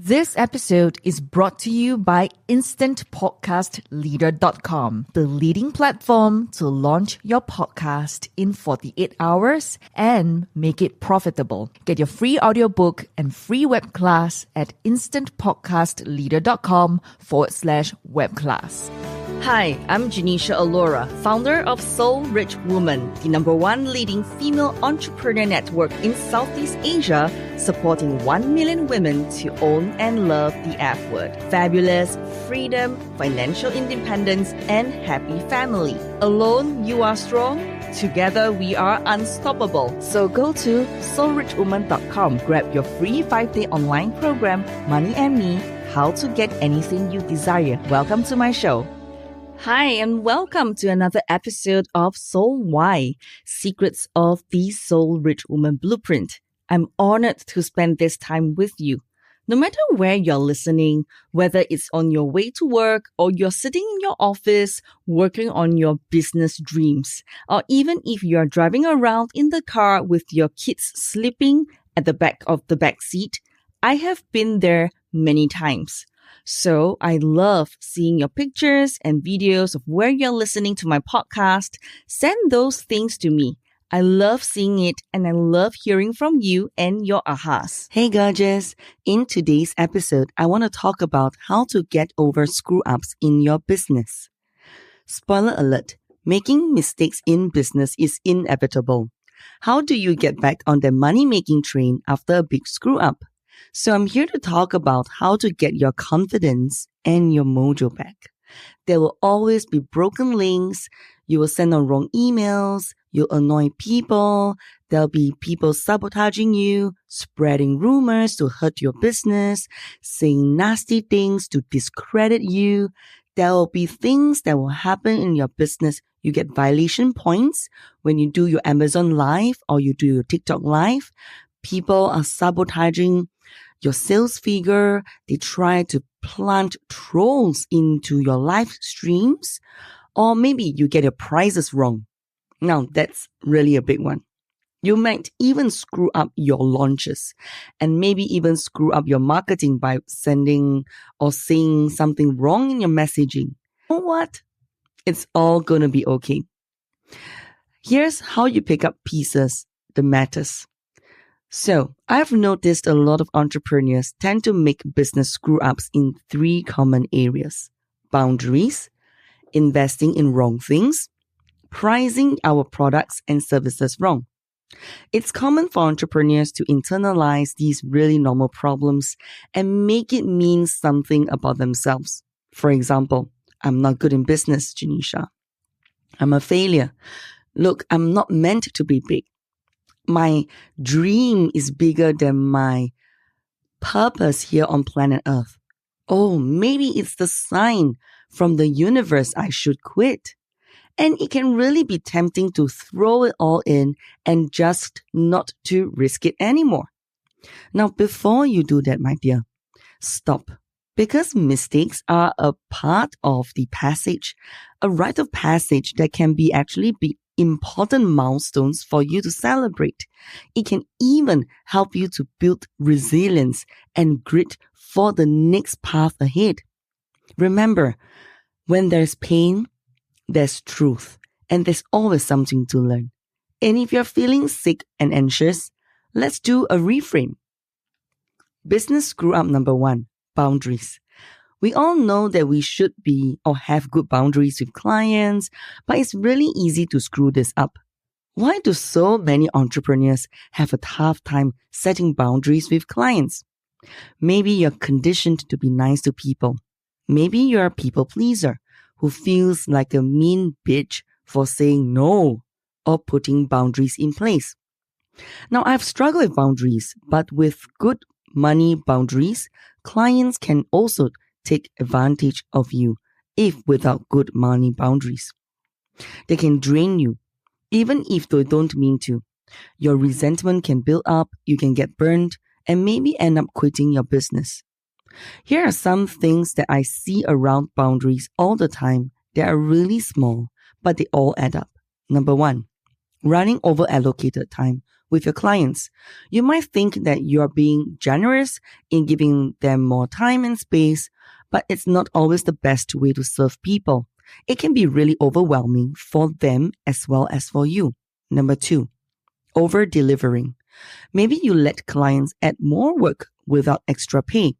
This episode is brought to you by InstantPodcastLeader.com, the leading platform to launch your podcast in 48 hours and make it profitable. Get your free audiobook and free web class at InstantPodcastLeader.com/web class. Hi, I'm Janisha Alora, founder of Soul Rich Woman, the #1 leading female entrepreneur network in Southeast Asia, supporting 1 million women to own and love the F word. Fabulous, freedom, financial independence, and happy family. Alone, you are strong. Together, we are unstoppable. So go to soulrichwoman.com, grab your free 5-day online program, Money and Me, How to Get Anything You Desire. Welcome to my show. Hi, and welcome to another episode of Soul Why, Secrets of the Soul Rich Woman Blueprint. I'm honored to spend this time with you. No matter where you're listening, whether it's on your way to work or you're sitting in your office working on your business dreams, or even if you're driving around in the car with your kids sleeping at the back of the back seat, I have been there many times. So I love seeing your pictures and videos of where you're listening to my podcast. Send those things to me. I love seeing it and I love hearing from you and your ahas. Hey gorgeous! In today's episode, I want to talk about how to get over screw-ups in your business. Spoiler alert, making mistakes in business is inevitable. How do you get back on the money-making train after a big screw-up? So I'm here to talk about how to get your confidence and your mojo back. There will always be broken links. You will send on wrong emails. You'll annoy people. There'll be people sabotaging you, spreading rumors to hurt your business, saying nasty things to discredit you. There will be things that will happen in your business. You get violation points when you do your Amazon Live or you do your TikTok Live. People are sabotaging your sales figure. They try to plant trolls into your live streams, or maybe you get your prices wrong. Now, that's really a big one. You might even screw up your launches and maybe even screw up your marketing by sending or saying something wrong in your messaging. You know what? It's all going to be okay. Here's how you pick up pieces that matters. So, I've noticed a lot of entrepreneurs tend to make business screw-ups in 3 common areas: boundaries, investing in wrong things, pricing our products and services wrong. It's common for entrepreneurs to internalize these really normal problems and make it mean something about themselves. For example, I'm not good in business, Janisha. I'm a failure. Look, I'm not meant to be big. My dream is bigger than my purpose here on planet Earth. Oh, maybe it's the sign from the universe I should quit. And it can really be tempting to throw it all in and just not to risk it anymore. Now, before you do that, my dear, stop. Because mistakes are a part of the passage, a rite of passage that can be actually be important milestones for you to celebrate. It can even help you to build resilience and grit for the next path ahead. Remember, when there's pain, there's truth, and there's always something to learn. And if you're feeling sick and anxious, let's do a reframe. Business screw-up number 1, boundaries. We all know that we should be or have good boundaries with clients, but it's really easy to screw this up. Why do so many entrepreneurs have a tough time setting boundaries with clients? Maybe you're conditioned to be nice to people. Maybe you're a people pleaser who feels like a mean bitch for saying no or putting boundaries in place. Now, I've struggled with boundaries, but with good money boundaries, clients can also take advantage of you if without good money boundaries. They can drain you, even if they don't mean to. Your resentment can build up, you can get burned, and maybe end up quitting your business. Here are some things that I see around boundaries all the time that are really small, but they all add up. Number 1, running over allocated time with your clients. You might think that you're being generous in giving them more time and space, but it's not always the best way to serve people. It can be really overwhelming for them as well as for you. Number 2, over-delivering. Maybe you let clients add more work without extra pay.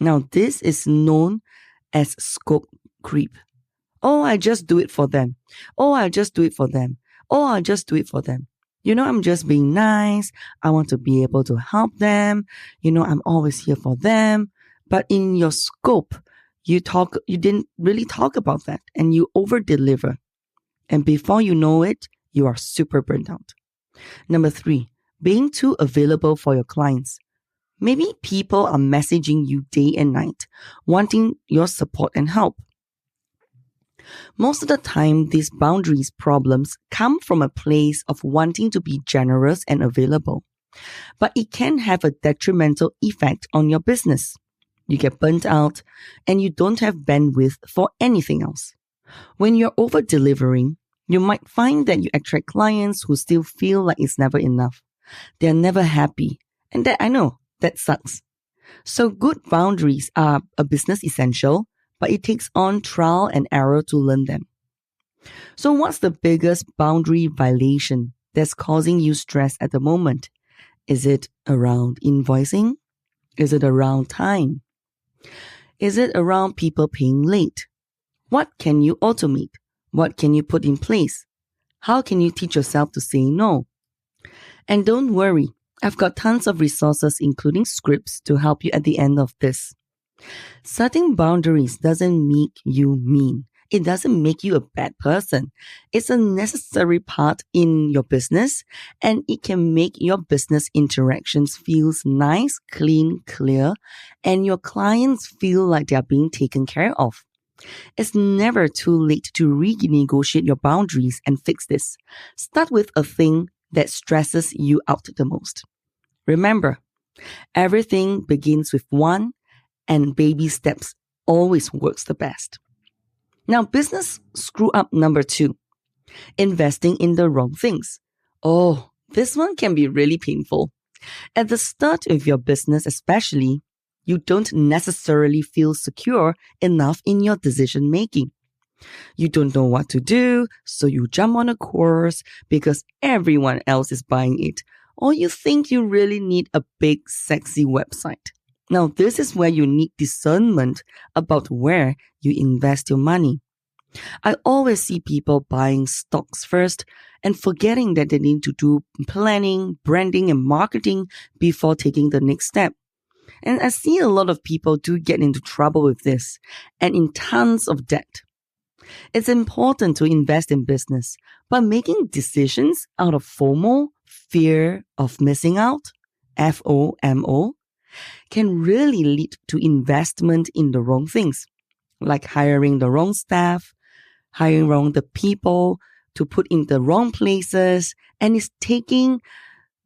Now, this is known as scope creep. Oh, I just do it for them. Oh, I'll just do it for them. Oh, I'll just do it for them. I'm just being nice. I want to be able to help them. I'm always here for them. But in your scope, you didn't really talk about that, and you over-deliver. And before you know it, you are super burnt out. Number 3, being too available for your clients. Maybe people are messaging you day and night, wanting your support and help. Most of the time, these boundaries problems come from a place of wanting to be generous and available. But it can have a detrimental effect on your business. You get burnt out and you don't have bandwidth for anything else. When you're over-delivering, you might find that you attract clients who still feel like it's never enough. They're never happy. And that sucks. So good boundaries are a business essential, but it takes on trial and error to learn them. So what's the biggest boundary violation that's causing you stress at the moment? Is it around invoicing? Is it around time? Is it around people paying late? What can you automate? What can you put in place? How can you teach yourself to say no? And don't worry, I've got tons of resources, including scripts, to help you at the end of this. Setting boundaries doesn't make you mean. It doesn't make you a bad person. It's a necessary part in your business, and it can make your business interactions feels nice, clean, clear, and your clients feel like they are being taken care of. It's never too late to renegotiate your boundaries and fix this. Start with a thing that stresses you out the most. Remember, everything begins with one, and baby steps always works the best. Now, business screw up number 2, investing in the wrong things. Oh, this one can be really painful. At the start of your business especially, you don't necessarily feel secure enough in your decision making. You don't know what to do, so you jump on a course because everyone else is buying it, or you think you really need a big, sexy website. Now, this is where you need discernment about where you invest your money. I always see people buying stocks first and forgetting that they need to do planning, branding, and marketing before taking the next step. And I see a lot of people do get into trouble with this and in tons of debt. It's important to invest in business, but making decisions out of FOMO, fear of missing out, FOMO, can really lead to investment in the wrong things, like hiring the wrong staff, hiring wrong the people to put in the wrong places, and it's taking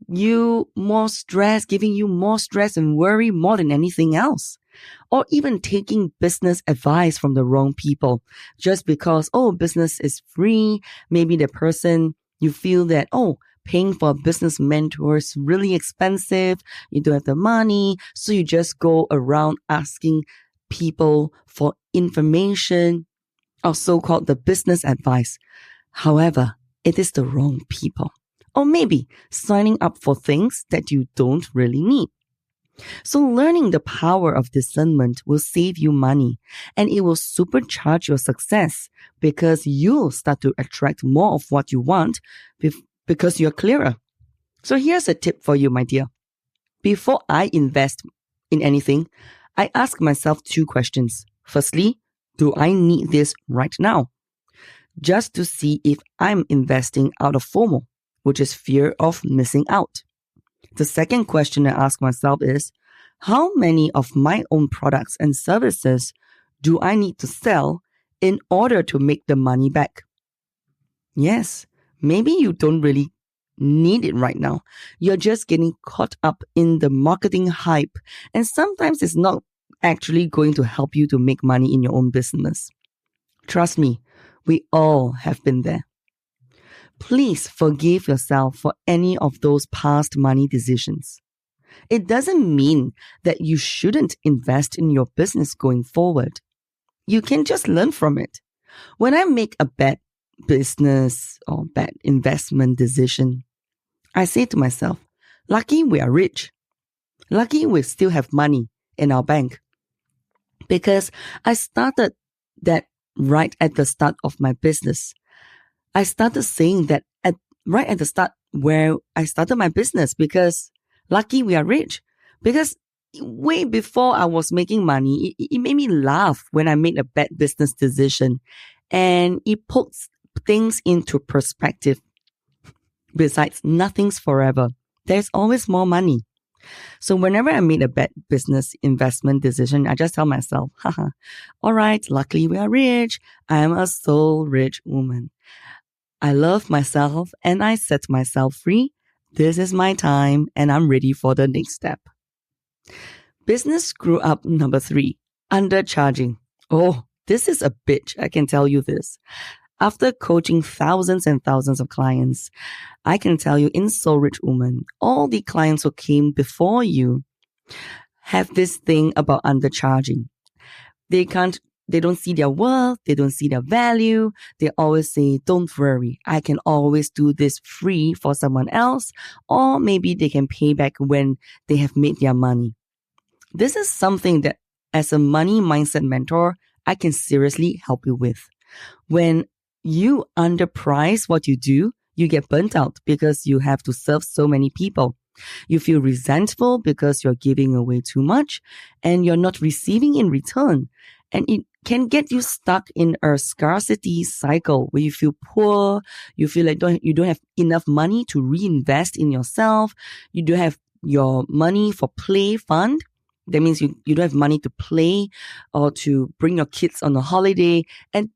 you more stress, giving you more stress and worry more than anything else. Or even taking business advice from the wrong people just because, business is free. Maybe the person, you feel that, paying for a business mentor is really expensive. You don't have the money. So you just go around asking people for information or so-called the business advice. However, it is the wrong people. Or maybe signing up for things that you don't really need. So learning the power of discernment will save you money, and it will supercharge your success because you'll start to attract more of what you want because you're clearer. So here's a tip for you, my dear. Before I invest in anything, I ask myself 2 questions. Firstly, do I need this right now? Just to see if I'm investing out of FOMO, which is fear of missing out. The second question I ask myself is, how many of my own products and services do I need to sell in order to make the money back? Yes, maybe you don't really need it right now. You're just getting caught up in the marketing hype, and sometimes it's not actually going to help you to make money in your own business. Trust me, we all have been there. Please forgive yourself for any of those past money decisions. It doesn't mean that you shouldn't invest in your business going forward. You can just learn from it. When I make a bad business or bad investment decision, I say to myself, lucky we are rich. Lucky we still have money in our bank. Because I started that right at the start of my business. I started saying that right at the start where I started my business, because lucky we are rich. Because way before I was making money, it made me laugh when I made a bad business decision, and it puts things into perspective. Besides, nothing's forever. There's always more money. So whenever I made a bad business investment decision, I just tell myself, haha, all right, luckily we are rich. I am a soul rich woman. I love myself and I set myself free. This is my time and I'm ready for the next step. Business screw up number 3, undercharging. Oh, this is a bitch, I can tell you this. After coaching thousands and thousands of clients, I can tell you in Soul Rich Woman, all the clients who came before you have this thing about undercharging. They don't see their worth, they don't see their value. They always say, don't worry, I can always do this free for someone else, or maybe they can pay back when they have made their money. This is something that as a money mindset mentor, I can seriously help you with. When you underprice what you do, you get burnt out because you have to serve so many people. You feel resentful because you're giving away too much and you're not receiving in return. And it can get you stuck in a scarcity cycle where you feel poor, you feel like you don't have enough money to reinvest in yourself, you don't have your money for play fund. That means you don't have money to play or to bring your kids on a holiday. And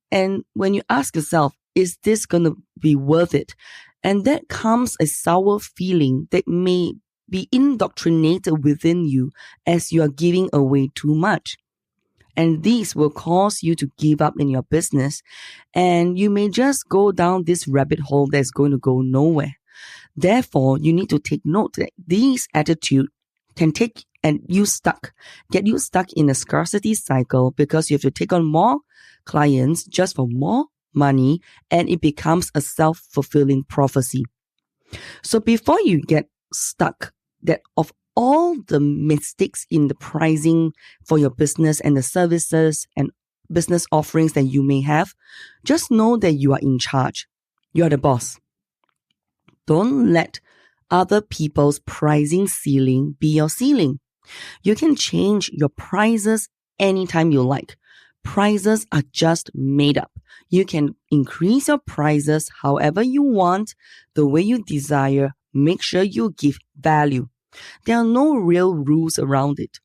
when you ask yourself, is this going to be worth it? And that comes a sour feeling that may be indoctrinated within you as you are giving away too much. And these will cause you to give up in your business. And you may just go down this rabbit hole that's going to go nowhere. Therefore, you need to take note that these attitudes can get you stuck in a scarcity cycle because you have to take on more clients just for more money, and it becomes a self-fulfilling prophecy. So before you get stuck, that of all the mistakes in the pricing for your business and the services and business offerings that you may have, just know that you are in charge. You are the boss. Don't let other people's pricing ceiling be your ceiling. You can change your prices anytime you like. Prices are just made up. You can increase your prices however you want, the way you desire. Make sure you give value. There are no real rules around it.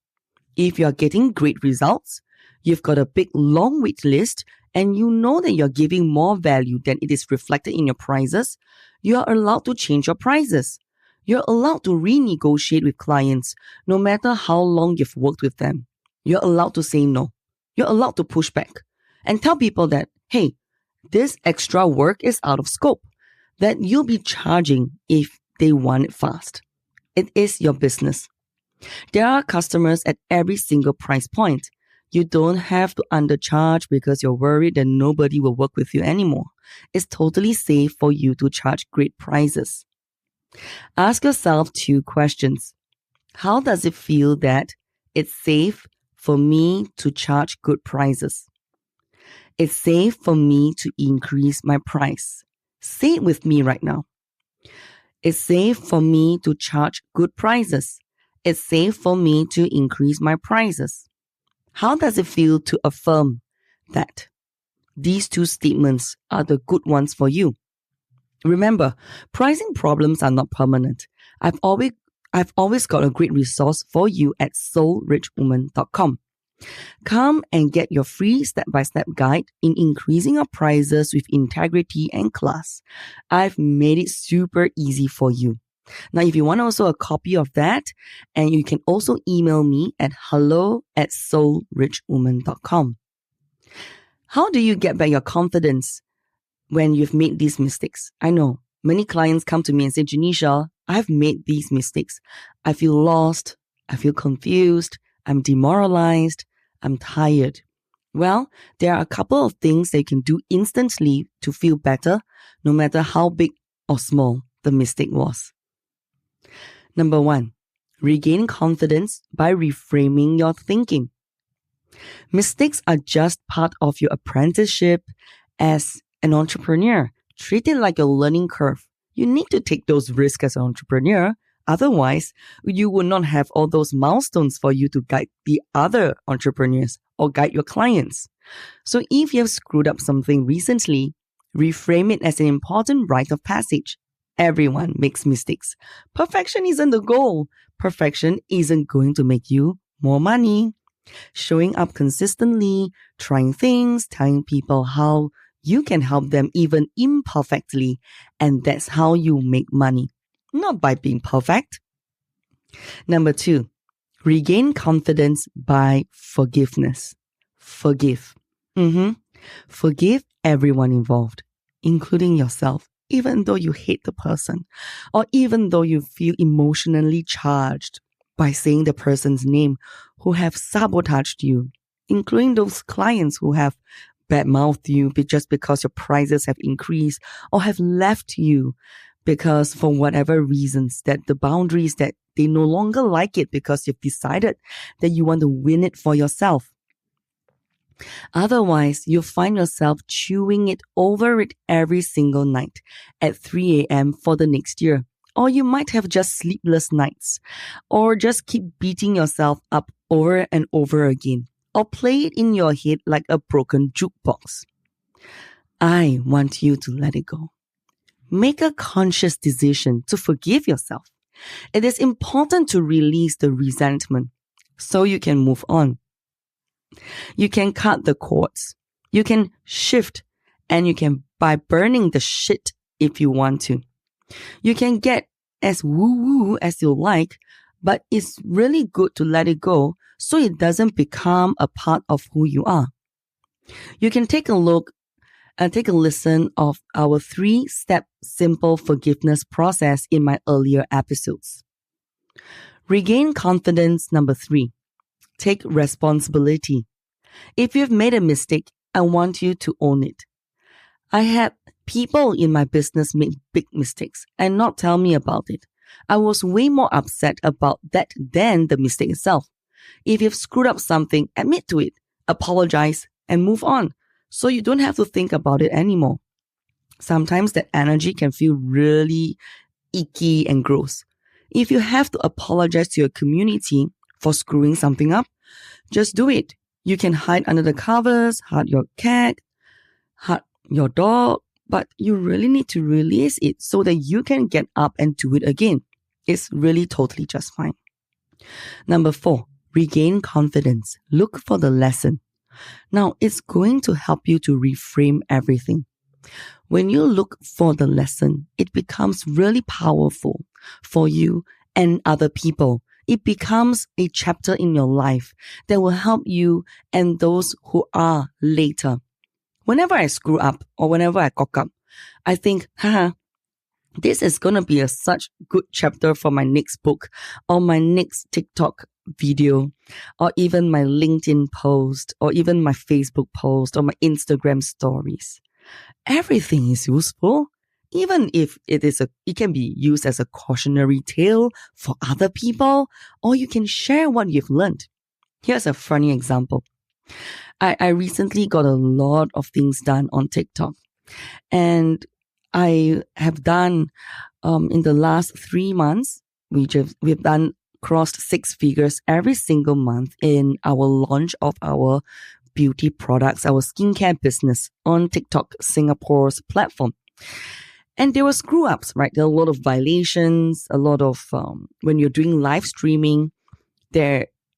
If you are getting great results, you've got a big long wait list, and you know that you're giving more value than it is reflected in your prices, you are allowed to change your prices. You're allowed to renegotiate with clients no matter how long you've worked with them. You're allowed to say no. You're allowed to push back and tell people that, hey, this extra work is out of scope, that you'll be charging if they want it fast. It is your business. There are customers at every single price point. You don't have to undercharge because you're worried that nobody will work with you anymore. It's totally safe for you to charge great prices. Ask yourself 2 questions. How does it feel that it's safe for me to charge good prices? It's safe for me to increase my price. Say it with me right now. It's safe for me to charge good prices. It's safe for me to increase my prices. How does it feel to affirm that? These 2 statements are the good ones for you. Remember, pricing problems are not permanent. I've always got a great resource for you at soulrichwoman.com. Come and get your free step-by-step guide in increasing your prices with integrity and class. I've made it super easy for you. Now, if you want also a copy of that, and you can also email me at hello@soulrichwoman.com. How do you get back your confidence when you've made these mistakes? I know Many clients come to me and say, Janisha, I've made these mistakes. I feel lost. I feel confused. I'm demoralized. I'm tired. Well, there are a couple of things that you can do instantly to feel better, no matter how big or small the mistake was. Number 1, regain confidence by reframing your thinking. Mistakes are just part of your apprenticeship as an entrepreneur. Treat it like a learning curve. You need to take those risks as an entrepreneur. Otherwise, you will not have all those milestones for you to guide the other entrepreneurs or guide your clients. So if you have screwed up something recently, reframe it as an important rite of passage. Everyone makes mistakes. Perfection isn't the goal. Perfection isn't going to make you more money. Showing up consistently, trying things, telling people how you can help them even imperfectly, and that's how you make money. Not by being perfect. Number 2, regain confidence by forgiveness. Forgive. Forgive everyone involved, including yourself, even though you hate the person, or even though you feel emotionally charged by saying the person's name who have sabotaged you, including those clients who have badmouthed you just because your prices have increased or have left you because for whatever reasons that the boundaries that they no longer like it because you've decided that you want to win it for yourself. Otherwise, you'll find yourself chewing it over it every single night at 3 a.m. for the next year. Or you might have just sleepless nights, or just keep beating yourself up over and over again, or play it in your head like a broken jukebox. I want you to let it go. Make a conscious decision to forgive yourself. It is important to release the resentment so you can move on. You can cut the cords. You can shift, and you can by burning the shit if you want to. You can get as woo-woo as you like, but it's really good to let it go so it doesn't become a part of who you are. You can take a look and take a listen of our 3-step simple forgiveness process in my earlier episodes. Regain confidence. Number 3, take responsibility. If you've made a mistake, I want you to own it. I had people in my business make big mistakes and not tell me about it. I was way more upset about that than the mistake itself. If you've screwed up something, admit to it, apologize, and move on, so you don't have to think about it anymore. Sometimes that energy can feel really icky and gross. If you have to apologize to your community for screwing something up, just do it. You can hide under the covers, hug your cat, hug your dog, but you really need to release it so that you can get up and do it again. It's really totally just fine. Number 4, regain confidence. Look for the lesson. Now, it's going to help you to reframe everything. When you look for the lesson, it becomes really powerful for you and other people. It becomes a chapter in your life that will help you and those who are later. Whenever I screw up or whenever I cock up, I think, this is going to be such good chapter for my next book or my next TikTok video or even my LinkedIn post or even my Facebook post or my Instagram stories. Everything is useful, even if it can be used as a cautionary tale for other people, or you can share what you've learned. Here's a funny example. I recently got a lot of things done on TikTok, and I have done in the last 3 months, we've done crossed 6 figures every single month in our launch of our beauty products, our skincare business on TikTok, Singapore's platform. And there were screw ups, right? There are a lot of violations, a lot of when you're doing live streaming,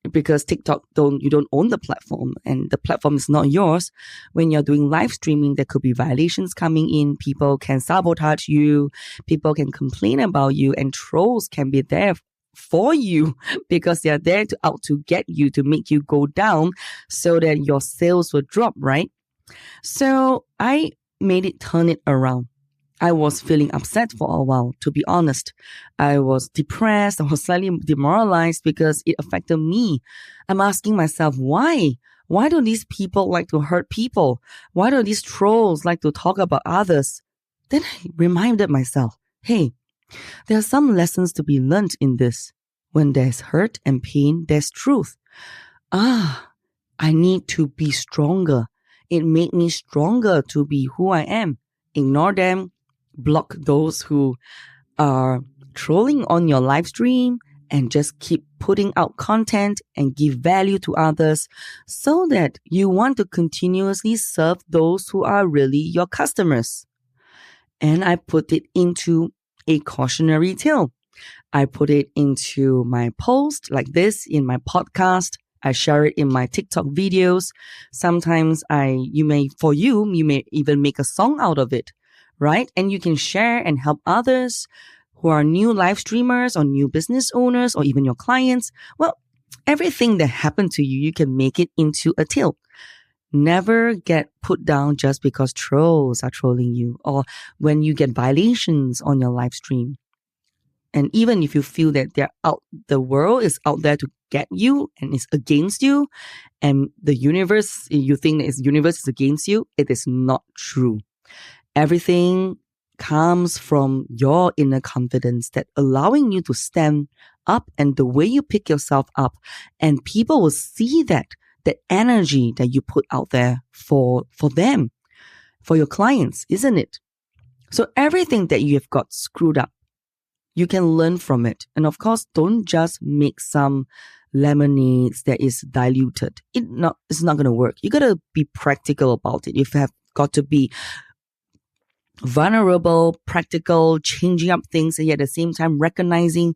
because TikTok you don't own the platform and the platform is not yours. When you're doing live streaming, there could be violations coming in. People can sabotage you. People can complain about you, and trolls can be there for you because they're there to get you, to make you go down so that your sales will drop, right? So I made it turn it around. I was feeling upset for a while, to be honest. I was depressed. I was slightly demoralized because it affected me. I'm asking myself, why? Why do these people like to hurt people? Why do these trolls like to talk about others? Then I reminded myself, hey, there are some lessons to be learned in this. When there's hurt and pain, there's truth. I need to be stronger. It made me stronger to be who I am. Ignore them. Block those who are trolling on your live stream and just keep putting out content and give value to others so that you want to continuously serve those who are really your customers. And I put it into a cautionary tale. I put it into my post like this in my podcast. I share it in my TikTok videos. Sometimes you may even make a song out of it. Right? And you can share and help others who are new live streamers or new business owners or even your clients. Well, everything that happened to you, you can make it into a tale. Never get put down just because trolls are trolling you or when you get violations on your live stream. And even if you feel that the world is out there to get you and is against you, and the universe, you think that the universe is against you, it is not true. Everything comes from your inner confidence that allowing you to stand up and the way you pick yourself up, and people will see that energy that you put out there for them, for your clients, isn't it? So everything that you have got screwed up, you can learn from it. And of course, don't just make some lemonades that is diluted. It's not going to work. You got to be practical about it. You have got to be vulnerable, practical, changing up things, and yet at the same time recognizing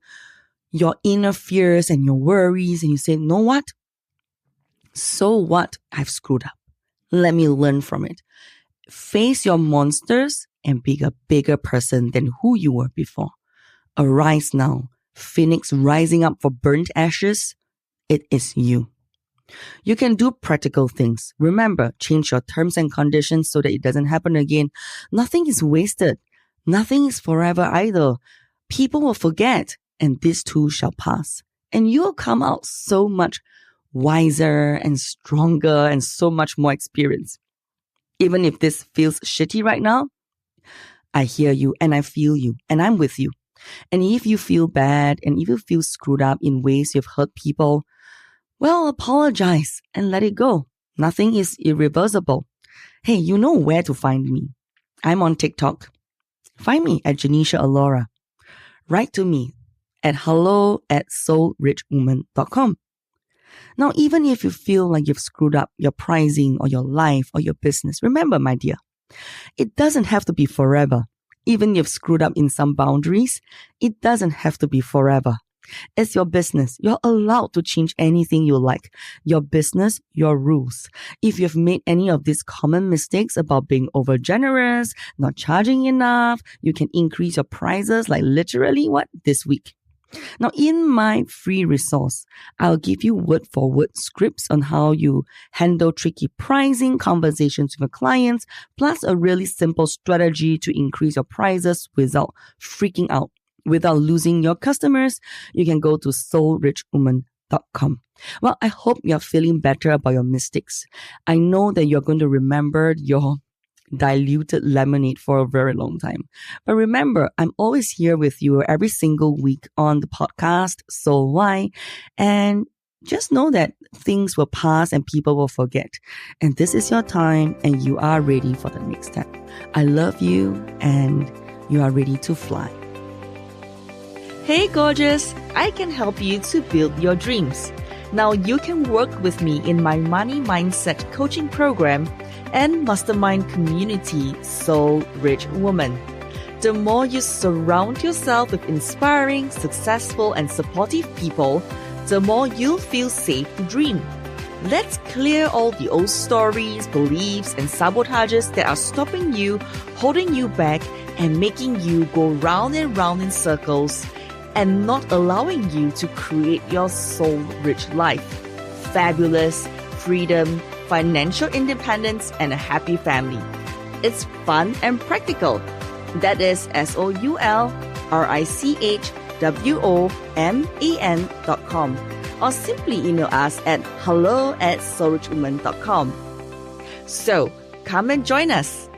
your inner fears and your worries, and you say, know what? So what? I've screwed up. Let me learn from it. Face your monsters and be a bigger person than who you were before. Arise now. Phoenix rising up for burnt ashes. It is you. You can do practical things. Remember, change your terms and conditions so that it doesn't happen again. Nothing is wasted. Nothing is forever either. People will forget, and this too shall pass. And you'll come out so much wiser and stronger and so much more experienced. Even if this feels shitty right now, I hear you and I feel you and I'm with you. And if you feel bad and if you feel screwed up in ways you've hurt people, well, apologize and let it go. Nothing is irreversible. Hey, you know where to find me. I'm on TikTok. Find me at Janisha Alora. Write to me at hello@soulrichwoman.com. Now, even if you feel like you've screwed up your pricing or your life or your business, remember, my dear, it doesn't have to be forever. Even if you've screwed up in some boundaries, it doesn't have to be forever. It's your business. You're allowed to change anything you like. Your business, your rules. If you've made any of these common mistakes about being over generous, not charging enough, you can increase your prices like literally this week. Now, in my free resource, I'll give you word for word scripts on how you handle tricky pricing conversations with your clients, plus a really simple strategy to increase your prices without freaking out. Without losing your customers, you can go to soulrichwoman.com. Well, I hope you're feeling better about your mistakes. I know that you're going to remember your diluted lemonade for a very long time. But remember, I'm always here with you every single week on the podcast, So Why? And just know that things will pass and people will forget. And this is your time and you are ready for the next step. I love you and you are ready to fly. Hey gorgeous, I can help you to build your dreams. Now you can work with me in my money mindset coaching program and mastermind community, Soul Rich Woman. The more you surround yourself with inspiring, successful, and supportive people, the more you'll feel safe to dream. Let's clear all the old stories, beliefs, and sabotages that are stopping you, holding you back, and making you go round and round in circles, and not allowing you to create your soul-rich life. Fabulous, freedom, financial independence, and a happy family. It's fun and practical. That is SOULRICHWOMAN.com, or simply email us at hello@soulrichwoman.com. So, come and join us.